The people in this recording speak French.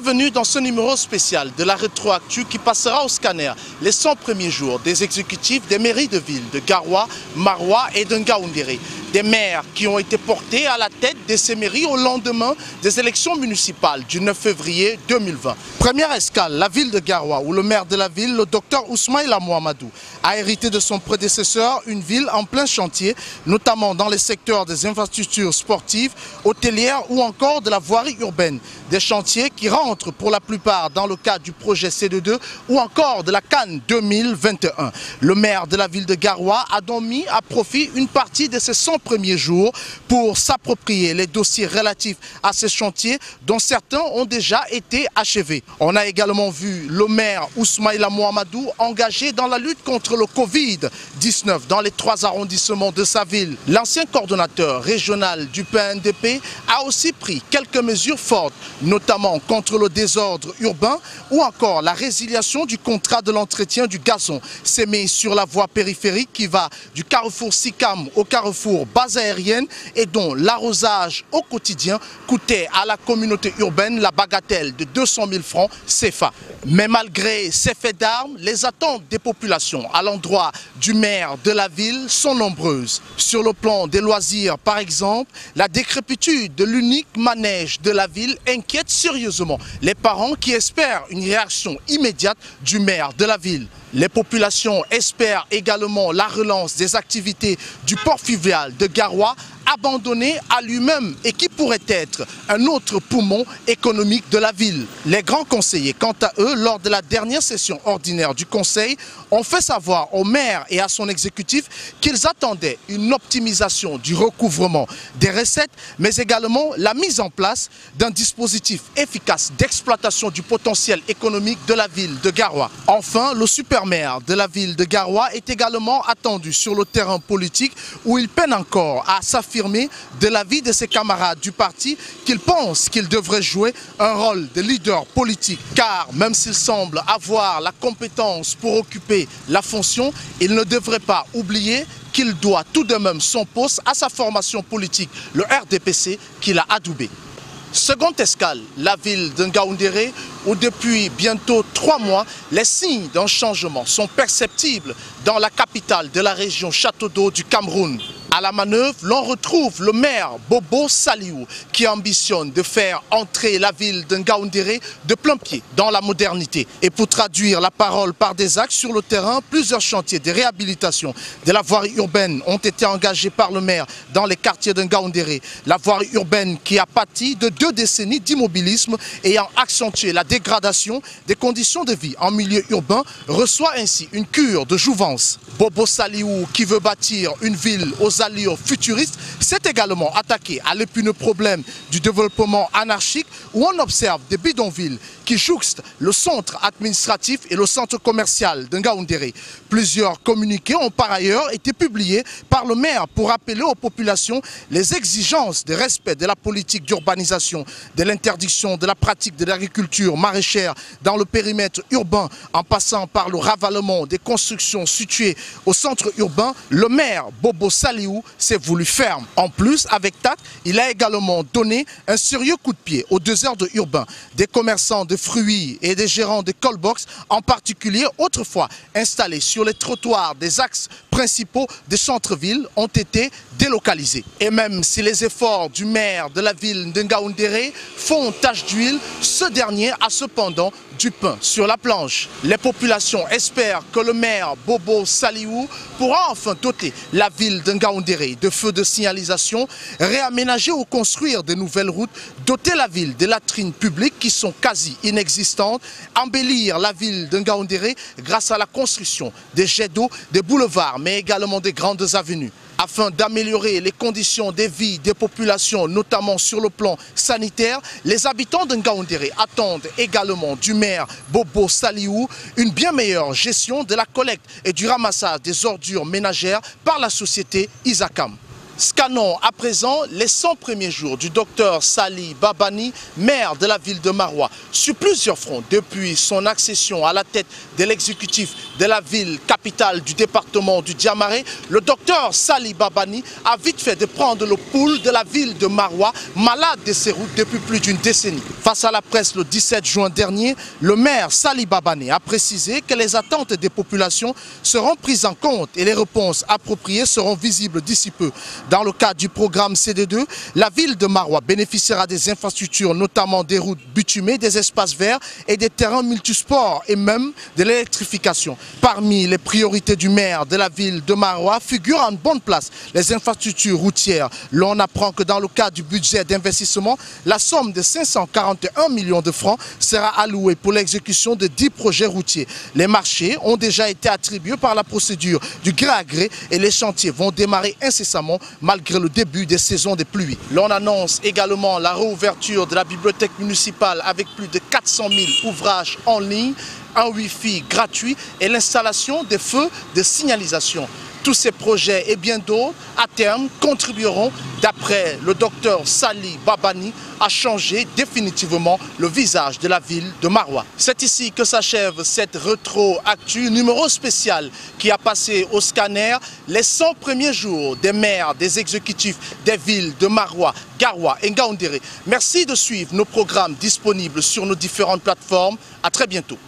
Bienvenue dans ce numéro spécial de la Rétroactu qui passera au scanner les 100 premiers jours des exécutifs des mairies de ville de Garoua, Maroua et de Ngaoundéré. Des maires qui ont été portés à la tête de ces mairies au lendemain des élections municipales du 9 février 2020. Première escale, la ville de Garoua, où le maire de la ville, le docteur Ousmaïla Mohamadou, a hérité de son prédécesseur une ville en plein chantier, notamment dans les secteurs des infrastructures sportives, hôtelières ou encore de la voirie urbaine. Des chantiers qui rentrent pour la plupart dans le cadre du projet C22 ou encore de la CAN 2021. Le maire de la ville de Garoua a donc mis à profit une partie de ses 100 premiers jours pour s'approprier les dossiers relatifs à ces chantiers dont certains ont déjà été achevés. On a également vu le maire Ousmaïla Mohamadou engagé dans la lutte contre le Covid-19 dans les 3 arrondissements de sa ville. L'ancien coordonnateur régional du PNDP a aussi pris quelques mesures fortes, notamment contre le désordre urbain ou encore la résiliation du contrat de l'entretien du gazon sémé sur la voie périphérique qui va du carrefour Sicam au carrefour base aérienne et dont l'arrosage au quotidien coûtait à la communauté urbaine la bagatelle de 200 000 francs CFA. Mais malgré ces faits d'armes, les attentes des populations à l'endroit du maire de la ville sont nombreuses. Sur le plan des loisirs par exemple, la décrépitude de l'unique manège de la ville inquiète sérieusement les parents qui espèrent une réaction immédiate du maire de la ville. Les populations espèrent également la relance des activités du port fluvial de Garoua, abandonné à lui-même et qui pourrait être un autre poumon économique de la ville. Les grands conseillers, quant à eux, lors de la dernière session ordinaire du Conseil, ont fait savoir au maire et à son exécutif qu'ils attendaient une optimisation du recouvrement des recettes, mais également la mise en place d'un dispositif efficace d'exploitation du potentiel économique de la ville de Garoua. Enfin, le super-maire de la ville de Garoua est également attendu sur le terrain politique où il peine encore à s'affirmer de l'avis de ses camarades du parti qu'il pense qu'il devrait jouer un rôle de leader politique. Car même s'il semble avoir la compétence pour occuper la fonction, il ne devrait pas oublier qu'il doit tout de même son poste à sa formation politique, le RDPC, qu'il a adoubé. Seconde escale, la ville de Ngaoundéré, où depuis bientôt 3 mois, les signes d'un changement sont perceptibles dans la capitale de la région Château d'Eau du Cameroun. À la manœuvre, l'on retrouve le maire Bobo Saliou qui ambitionne de faire entrer la ville de Ngaoundéré de plein pied dans la modernité. Et pour traduire la parole par des actes sur le terrain, plusieurs chantiers de réhabilitation de la voirie urbaine ont été engagés par le maire dans les quartiers de Ngaoundéré. La voirie urbaine qui a pâti de 2 décennies d'immobilisme ayant accentué la dégradation des conditions de vie en milieu urbain reçoit ainsi une cure de jouvence. Bobo Saliou, qui veut bâtir une ville aux allures futuristes, s'est également attaqué à l'épineux problème du développement anarchique où on observe des bidonvilles qui jouxtent le centre administratif et le centre commercial de Ngaoundéré. Plusieurs communiqués ont par ailleurs été publiés par le maire pour rappeler aux populations les exigences de respect de la politique d'urbanisation, de l'interdiction de la pratique de l'agriculture maraîchère dans le périmètre urbain en passant par le ravalement des constructions situées au centre urbain. Le maire Bobo Saliou s'est voulu ferme. En plus, avec tact, il a également donné un sérieux coup de pied aux désordres urbains. Des commerçants de fruits et des gérants de callbox, en particulier autrefois installés sur les trottoirs des axes principaux des centres-villes, ont été délocalisés. Et même si les efforts du maire de la ville de Ngaoundéré font tache d'huile, ce dernier a cependant du pain sur la planche. Les populations espèrent que le maire Bobo Saliou pourra enfin doter la ville de Ngaoundéré de feux de signalisation, réaménager ou construire de nouvelles routes, doter la ville de latrines publiques qui sont quasi inexistantes, embellir la ville de Ngaoundéré grâce à la construction des jets d'eau, des boulevards, mais également des grandes avenues. Afin d'améliorer les conditions de vie des populations, notamment sur le plan sanitaire, les habitants de Ngaoundéré attendent également du maire Bobo Saliou une bien meilleure gestion de la collecte et du ramassage des ordures ménagères par la société Isacam. Scannons à présent les 100 premiers jours du docteur Sali Babani, maire de la ville de Maroua. Sur plusieurs fronts, depuis son accession à la tête de l'exécutif de la ville capitale du département du Diamaré, le docteur Sali Babani a vite fait de prendre le pouls de la ville de Maroua, malade de ses routes depuis plus d'une décennie. Face à la presse le 17 juin dernier, le maire Sali Babani a précisé que les attentes des populations seront prises en compte et les réponses appropriées seront visibles d'ici peu. Dans le cadre du programme CD2, la ville de Maroua bénéficiera des infrastructures, notamment des routes bitumées, des espaces verts et des terrains multisports et même de l'électrification. Parmi les priorités du maire de la ville de Maroua figurent en bonne place les infrastructures routières. L'on apprend que dans le cadre du budget d'investissement, la somme de 541 millions de francs sera allouée pour l'exécution de 10 projets routiers. Les marchés ont déjà été attribués par la procédure du gré à gré et les chantiers vont démarrer incessamment malgré le début des saisons des pluies. L'on annonce également la réouverture de la bibliothèque municipale avec plus de 400 000 ouvrages en ligne, un Wi-Fi gratuit et l'installation des feux de signalisation. Tous ces projets et bien d'autres, à terme, contribueront, d'après le docteur Sali Babani, à changer définitivement le visage de la ville de Maroua. C'est ici que s'achève cette rétro-actu numéro spécial qui a passé au scanner les 100 premiers jours des maires, des exécutifs des villes de Maroua, Garoua et Ngaoundéré. Merci de suivre nos programmes disponibles sur nos différentes plateformes. À très bientôt.